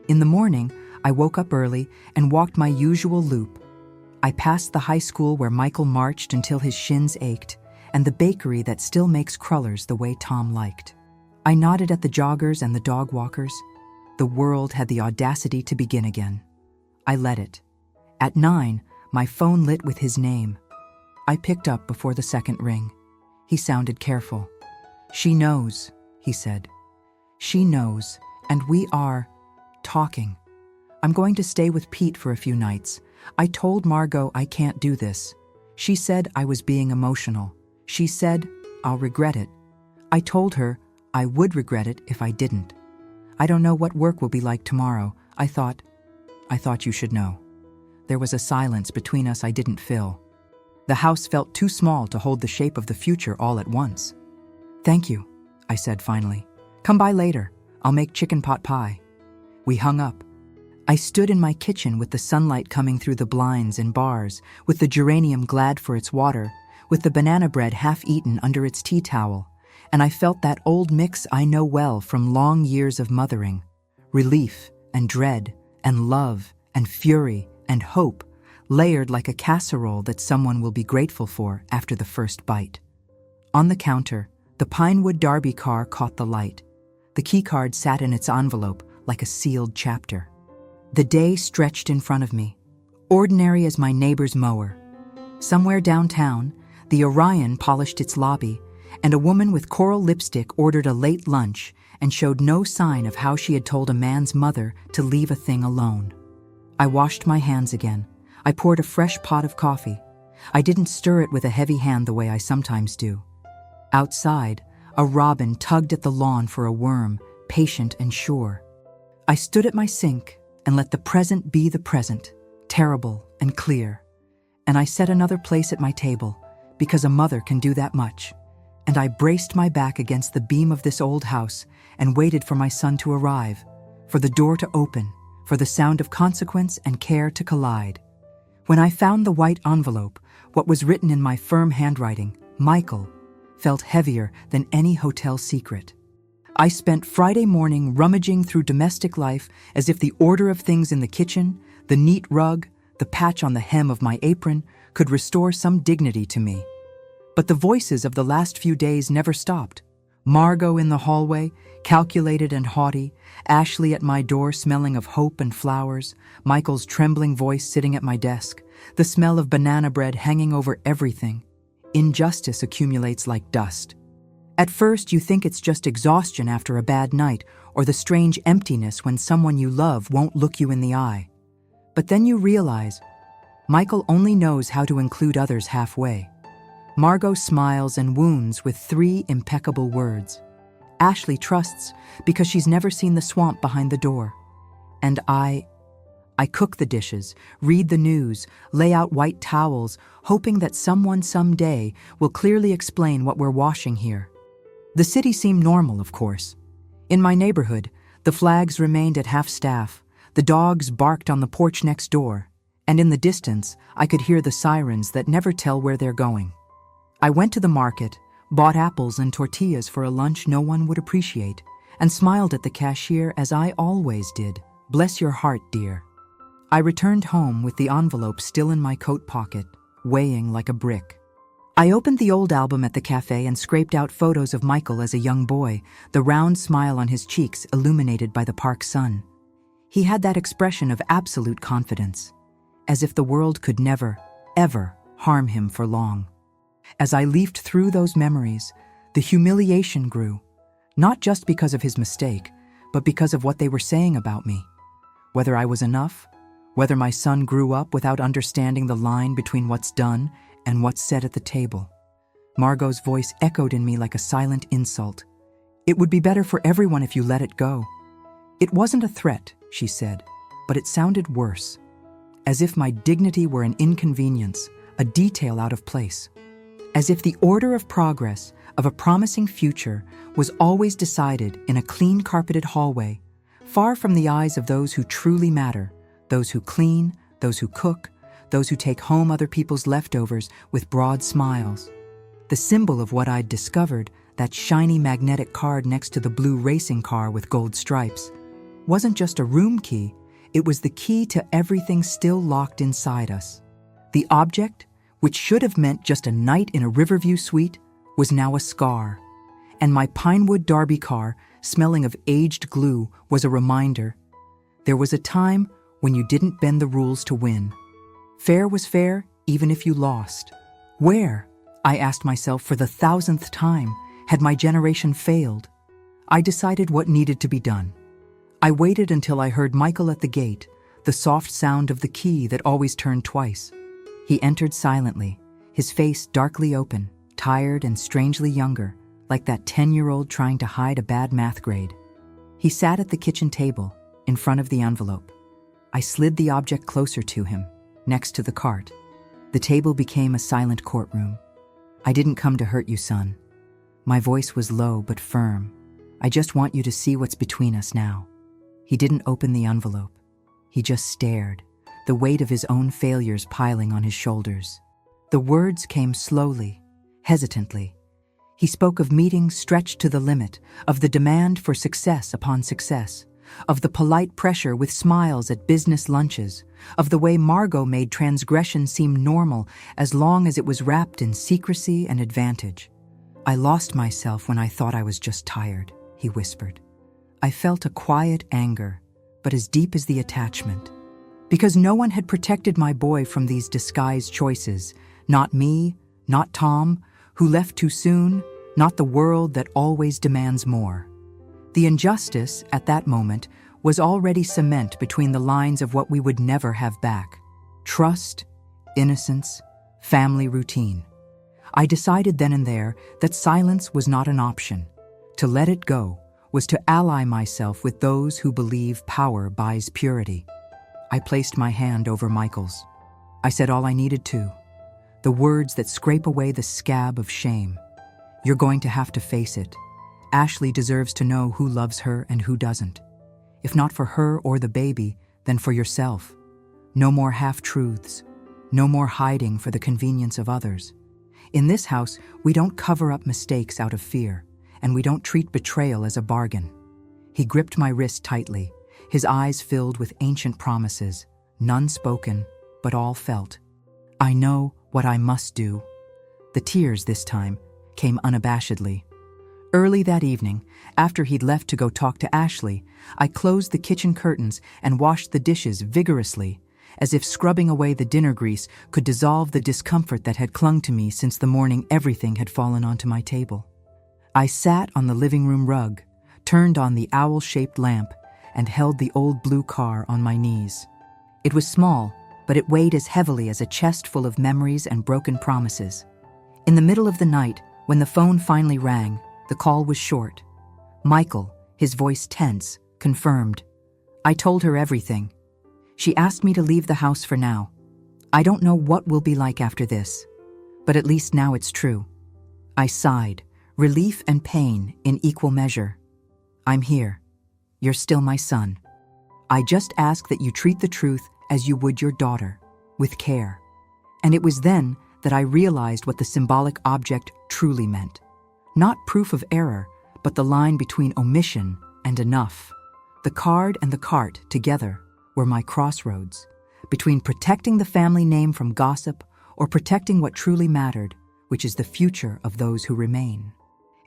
In the morning, I woke up early and walked my usual loop. I passed the high school where Michael marched until his shins ached, and the bakery that still makes crullers the way Tom liked. I nodded at the joggers and the dog walkers. The world had the audacity to begin again. I let it. At 9, my phone lit with his name. I picked up before the second ring. He sounded careful. She knows, he said. She knows, and we are talking. I'm going to stay with Pete for a few nights. I told Margot I can't do this. She said I was being emotional. She said, I'll regret it. I told her I would regret it if I didn't. I don't know what work will be like tomorrow. I thought you should know. There was a silence between us I didn't fill. The house felt too small to hold the shape of the future all at once. Thank you, I said finally. Come by later. I'll make chicken pot pie. We hung up. I stood in my kitchen with the sunlight coming through the blinds and bars, with the geranium glad for its water, with the banana bread half-eaten under its tea towel, and I felt that old mix I know well from long years of mothering. Relief and dread and love and fury and hope, layered like a casserole that someone will be grateful for after the first bite. On the counter, the Pinewood Derby car caught the light. The keycard sat in its envelope like a sealed chapter. The day stretched in front of me, ordinary as my neighbor's mower. Somewhere downtown, the Orion polished its lobby, and a woman with coral lipstick ordered a late lunch and showed no sign of how she had told a man's mother to leave a thing alone. I washed my hands again. I poured a fresh pot of coffee. I didn't stir it with a heavy hand the way I sometimes do. Outside, a robin tugged at the lawn for a worm, patient and sure. I stood at my sink and let the present be the present, terrible and clear. And I set another place at my table, because a mother can do that much. And I braced my back against the beam of this old house and waited for my son to arrive, for the door to open, for the sound of consequence and care to collide. When I found the white envelope, what was written in my firm handwriting, Michael, felt heavier than any hotel secret. I spent Friday morning rummaging through domestic life as if the order of things in the kitchen, the neat rug, the patch on the hem of my apron could restore some dignity to me. But the voices of the last few days never stopped. Margot in the hallway, calculated and haughty, Ashley at my door smelling of hope and flowers, Michael's trembling voice sitting at my desk, the smell of banana bread hanging over everything. Injustice accumulates like dust. At first, you think it's just exhaustion after a bad night, or the strange emptiness when someone you love won't look you in the eye. But then you realize, Michael only knows how to include others halfway. Margot smiles and wounds with 3 impeccable words. Ashley trusts because she's never seen the swamp behind the door. And I cook the dishes, read the news, lay out white towels, hoping that someone someday will clearly explain what we're washing here. The city seemed normal, of course. In my neighborhood, the flags remained at half-staff, the dogs barked on the porch next door, and in the distance, I could hear the sirens that never tell where they're going. I went to the market, bought apples and tortillas for a lunch no one would appreciate, and smiled at the cashier as I always did. Bless your heart, dear. I returned home with the envelope still in my coat pocket, weighing like a brick. I opened the old album at the cafe and scraped out photos of Michael as a young boy, the round smile on his cheeks illuminated by the park sun. He had that expression of absolute confidence, as if the world could never, ever harm him for long. As I leafed through those memories, the humiliation grew, not just because of his mistake, but because of what they were saying about me. Whether I was enough, whether my son grew up without understanding the line between what's done and what's said at the table. Margot's voice echoed in me like a silent insult. "It would be better for everyone if you let it go." It wasn't a threat, she said, but it sounded worse, as if my dignity were an inconvenience, a detail out of place. As if the order of progress of a promising future was always decided in a clean-carpeted hallway, far from the eyes of those who truly matter, those who clean, those who cook, those who take home other people's leftovers with broad smiles. The symbol of what I'd discovered, that shiny magnetic card next to the blue racing car with gold stripes, wasn't just a room key, it was the key to everything still locked inside us. The object, which should have meant just a night in a Riverview suite, was now a scar. And my Pinewood Derby car, smelling of aged glue, was a reminder. There was a time when you didn't bend the rules to win. Fair was fair, even if you lost. Where, I asked myself for the 1,000th time, had my generation failed? I decided what needed to be done. I waited until I heard Michael at the gate, the soft sound of the key that always turned twice. He entered silently, his face darkly open, tired and strangely younger, like that 10-year-old trying to hide a bad math grade. He sat at the kitchen table, in front of the envelope. I slid the object closer to him, next to the cart. The table became a silent courtroom. "I didn't come to hurt you, son." My voice was low but firm. "I just want you to see what's between us now." He didn't open the envelope. He just stared, the weight of his own failures piling on his shoulders. The words came slowly, hesitantly. He spoke of meetings stretched to the limit, of the demand for success upon success, of the polite pressure with smiles at business lunches, of the way Margot made transgression seem normal as long as it was wrapped in secrecy and advantage. "I lost myself when I thought I was just tired," he whispered. I felt a quiet anger, but as deep as the attachment. Because no one had protected my boy from these disguised choices. Not me, not Tom, who left too soon, not the world that always demands more. The injustice, at that moment, was already cement between the lines of what we would never have back. Trust, innocence, family routine. I decided then and there that silence was not an option. To let it go was to ally myself with those who believe power buys purity. I placed my hand over Michael's. I said all I needed to. The words that scrape away the scab of shame. "You're going to have to face it. Ashley deserves to know who loves her and who doesn't. If not for her or the baby, then for yourself. No more half-truths. No more hiding for the convenience of others. In this house, we don't cover up mistakes out of fear, and we don't treat betrayal as a bargain." He gripped my wrist tightly, his eyes filled with ancient promises, none spoken, but all felt. "I know what I must do." The tears this time came unabashedly. Early that evening, after he'd left to go talk to Ashley, I closed the kitchen curtains and washed the dishes vigorously, as if scrubbing away the dinner grease could dissolve the discomfort that had clung to me since the morning everything had fallen onto my table. I sat on the living room rug, turned on the owl-shaped lamp, and held the old blue car on my knees. It was small, but it weighed as heavily as a chest full of memories and broken promises. In the middle of the night, when the phone finally rang, the call was short. Michael, his voice tense, confirmed. I told her everything. She asked me to leave the house for now. I don't know what will be like after this, but at least now it's true. I sighed, relief and pain in equal measure. "I'm here. You're still my son. I just ask that you treat the truth as you would your daughter, with care." And it was then that I realized what the symbolic object truly meant. Not proof of error, but the line between omission and enough. The card and the cart, together, were my crossroads, between protecting the family name from gossip or protecting what truly mattered, which is the future of those who remain.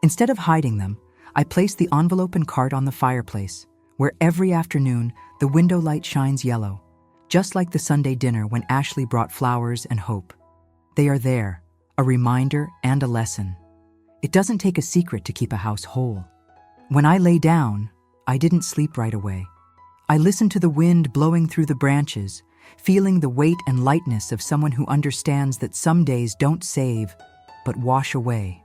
Instead of hiding them, I place the envelope and card on the fireplace, where every afternoon the window light shines yellow, just like the Sunday dinner when Ashley brought flowers and hope. They are there, a reminder and a lesson. It doesn't take a secret to keep a house whole. When I lay down, I didn't sleep right away. I listened to the wind blowing through the branches, feeling the weight and lightness of someone who understands that some days don't save, but wash away.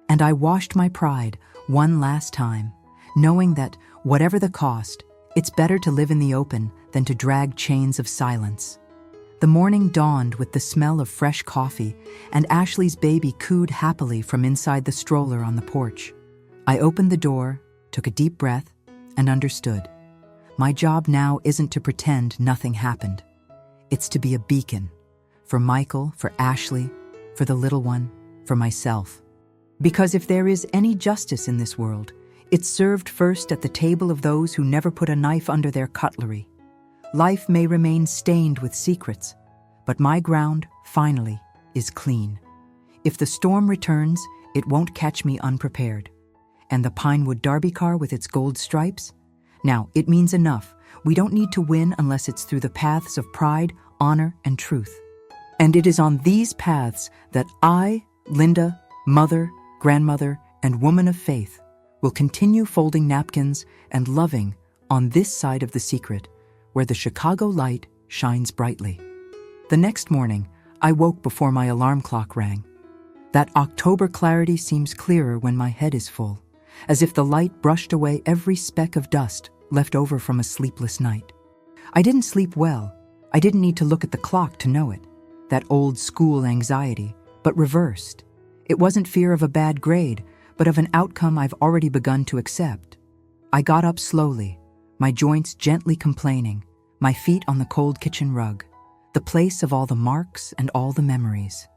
And I washed my pride one last time, knowing that, whatever the cost, it's better to live in the open than to drag chains of silence. The morning dawned with the smell of fresh coffee, and Ashley's baby cooed happily from inside the stroller on the porch. I opened the door, took a deep breath, and understood. My job now isn't to pretend nothing happened. It's to be a beacon. For Michael, for Ashley, for the little one, for myself. Because if there is any justice in this world, it's served first at the table of those who never put a knife under their cutlery. Life may remain stained with secrets, but my ground, finally, is clean. If the storm returns, it won't catch me unprepared. And the Pinewood Derby car with its gold stripes? Now, it means enough. We don't need to win unless it's through the paths of pride, honor, and truth. And it is on these paths that I, Linda, mother, grandmother, and woman of faith, will continue folding napkins and loving on this side of the secret, where the Chicago light shines brightly. The next morning, I woke before my alarm clock rang. That October clarity seems clearer when my head is full, as if the light brushed away every speck of dust left over from a sleepless night. I didn't sleep well. I didn't need to look at the clock to know it. That old school anxiety, but reversed. It wasn't fear of a bad grade, but of an outcome I've already begun to accept. I got up slowly, my joints gently complaining, my feet on the cold kitchen rug, the place of all the marks and all the memories.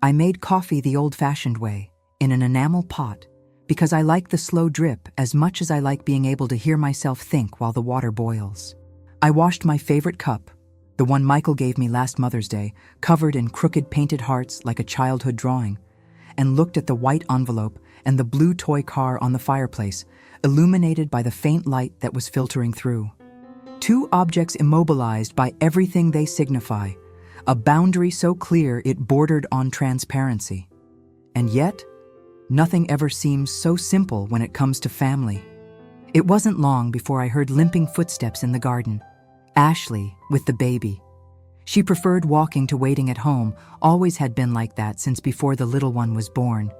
I made coffee the old-fashioned way, in an enamel pot, because I like the slow drip as much as I like being able to hear myself think while the water boils. I washed my favorite cup, the one Michael gave me last Mother's Day, covered in crooked painted hearts like a childhood drawing, and looked at the white envelope and the blue toy car on the fireplace, illuminated by the faint light that was filtering through. Two objects immobilized by everything they signify, a boundary so clear it bordered on transparency. And yet, nothing ever seems so simple when it comes to family. It wasn't long before I heard limping footsteps in the garden. Ashley, with the baby. She preferred walking to waiting at home, always had been like that since before the little one was born.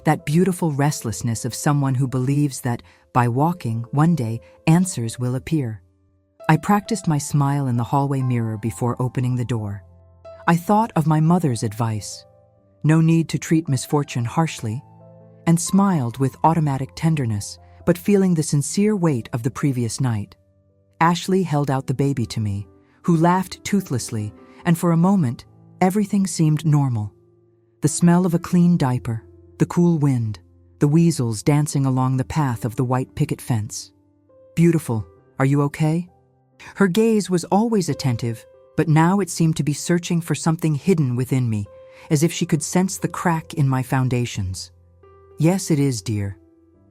That beautiful restlessness of someone who believes that, by walking, one day, answers will appear. I practiced my smile in the hallway mirror before opening the door. I thought of my mother's advice. No need to treat misfortune harshly, and smiled with automatic tenderness, but feeling the sincere weight of the previous night. Ashley held out the baby to me, who laughed toothlessly, and for a moment, everything seemed normal. The smell of a clean diaper, the cool wind, the weasels dancing along the path of the white picket fence. Beautiful, are you okay? Her gaze was always attentive, but now it seemed to be searching for something hidden within me, as if she could sense the crack in my foundations. Yes, it is, dear.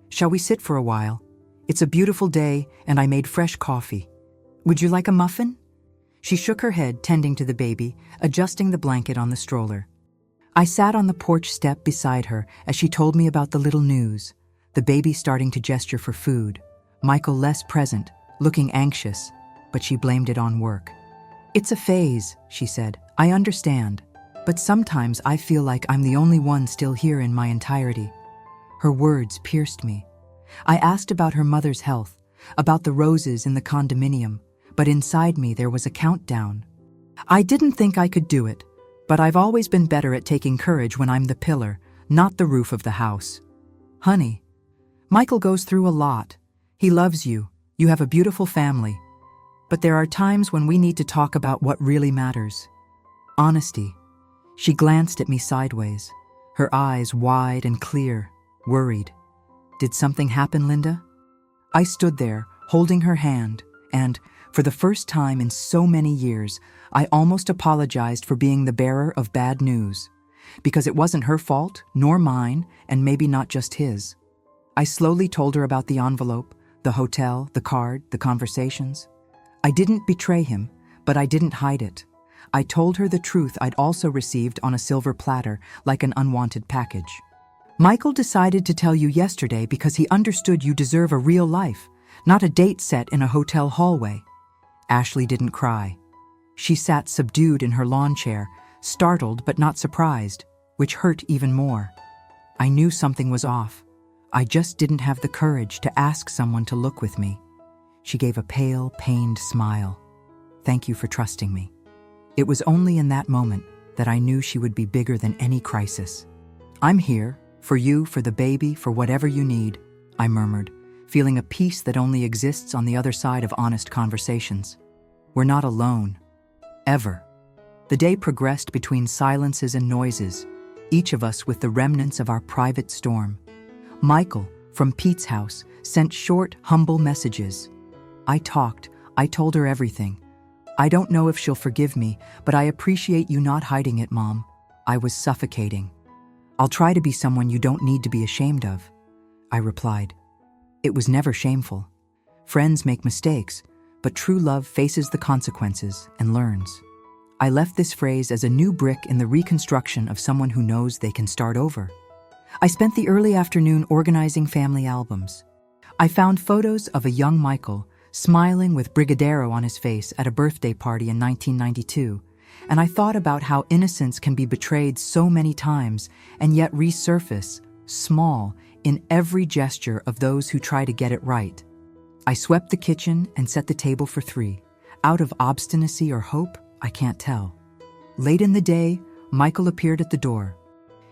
Shall we sit for a while? It's a beautiful day, and I made fresh coffee. Would you like a muffin? She shook her head, tending to the baby, adjusting the blanket on the stroller. I sat on the porch step beside her as she told me about the little news, the baby starting to gesture for food, Michael less present, looking anxious, but she blamed it on work. It's a phase, she said. I understand, but sometimes I feel like I'm the only one still here in my entirety. Her words pierced me. I asked about her mother's health, about the roses in the condominium, but inside me there was a countdown. I didn't think I could do it, but I've always been better at taking courage when I'm the pillar, not the roof of the house. Honey, Michael goes through a lot. He loves you. You have a beautiful family. But there are times when we need to talk about what really matters. Honesty. She glanced at me sideways, her eyes wide and clear, worried. Did something happen, Linda? I stood there, holding her hand, and, for the first time in so many years, I almost apologized for being the bearer of bad news. because it wasn't her fault, nor mine, and maybe not just his. I slowly told her about the envelope, the hotel, the card, the conversations. I didn't betray him, but I didn't hide it. I told her the truth I'd also received on a silver platter, like an unwanted package. Michael decided to tell you yesterday because he understood you deserve a real life, not a date set in a hotel hallway. Ashley didn't cry. She sat subdued in her lawn chair, startled but not surprised, which hurt even more. I knew something was off. I just didn't have the courage to ask someone to look with me. She gave a pale, pained smile. Thank you for trusting me. It was only in that moment that I knew she would be bigger than any crisis. I'm here, for you, for the baby, for whatever you need, I murmured, feeling a peace that only exists on the other side of honest conversations. We're not alone. Ever. The day progressed between silences and noises, each of us with the remnants of our private storm. Michael, from Pete's house, sent short, humble messages. I talked. I told her everything. I don't know if she'll forgive me, but I appreciate you not hiding it, Mom. I was suffocating. I'll try to be someone you don't need to be ashamed of, I replied. It was never shameful. Friends make mistakes, but true love faces the consequences and learns. I left this phrase as a new brick in the reconstruction of someone who knows they can start over. I spent the early afternoon organizing family albums. I found photos of a young Michael smiling with Brigadeiro on his face at a birthday party in 1992, and I thought about how innocence can be betrayed so many times and yet resurface, small, in every gesture of those who try to get it right. I swept the kitchen and set the table for 3. Out of obstinacy or hope, I can't tell. Late in the day, Michael appeared at the door.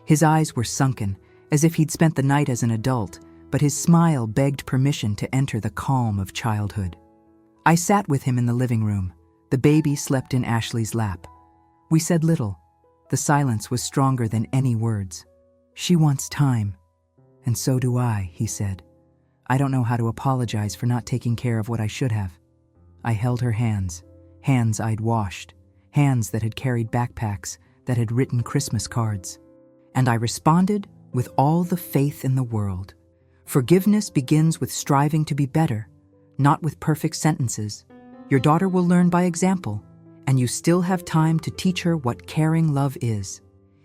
His eyes were sunken, as if he'd spent the night as an adult, but his smile begged permission to enter the calm of childhood. I sat with him in the living room. The baby slept in Ashley's lap. We said little. The silence was stronger than any words. She wants time. And so do I, he said. I don't know how to apologize for not taking care of what I should have. I held her hands, hands I'd washed, hands that had carried backpacks, that had written Christmas cards. And I responded with all the faith in the world. Forgiveness begins with striving to be better, not with perfect sentences. Your daughter will learn by example, and you still have time to teach her what caring love is.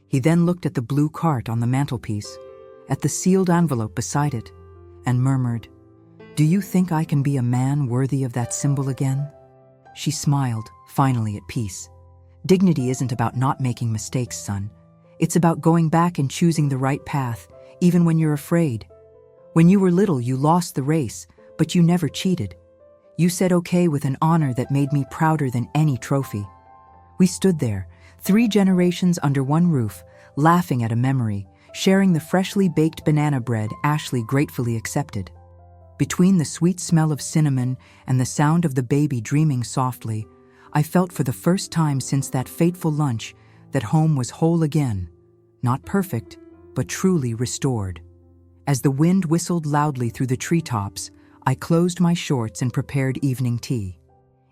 He then looked at the blue cart on the mantelpiece, at the sealed envelope beside it, and murmured, "Do you think I can be a man worthy of that symbol again?" She smiled, finally at peace. Dignity isn't about not making mistakes, son. It's about going back and choosing the right path, even when you're afraid. When you were little, you lost the race, but you never cheated. You said okay with an honor that made me prouder than any trophy. We stood there, 3 generations under one roof, laughing at a memory, sharing the freshly baked banana bread Ashley gratefully accepted. Between the sweet smell of cinnamon and the sound of the baby dreaming softly, I felt for the first time since that fateful lunch that home was whole again, not perfect, but truly restored. As the wind whistled loudly through the treetops, I closed my shorts and prepared evening tea.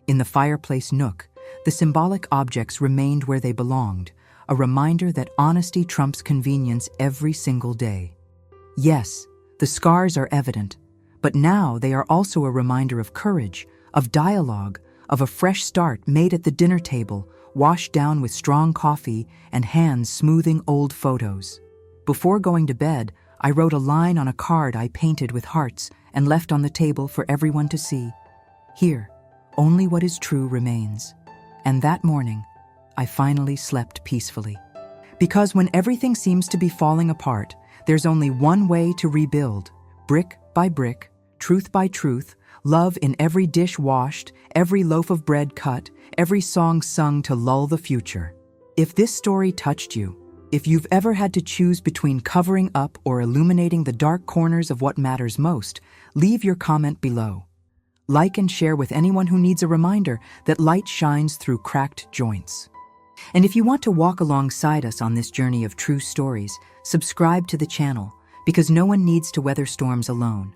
In the fireplace nook, the symbolic objects remained where they belonged, a reminder that honesty trumps convenience every single day. Yes, the scars are evident, but now they are also a reminder of courage, of dialogue, of a fresh start made at the dinner table, washed down with strong coffee and hands smoothing old photos. Before going to bed, I wrote a line on a card I painted with hearts and left on the table for everyone to see. Here, only what is true remains. And that morning, I finally slept peacefully. Because when everything seems to be falling apart, there's only one way to rebuild, brick by brick, truth by truth, love in every dish washed, every loaf of bread cut, every song sung to lull the future. If this story touched you, if you've ever had to choose between covering up or illuminating the dark corners of what matters most, leave your comment below. Like and share with anyone who needs a reminder that light shines through cracked joints. And if you want to walk alongside us on this journey of true stories, subscribe to the channel, because no one needs to weather storms alone.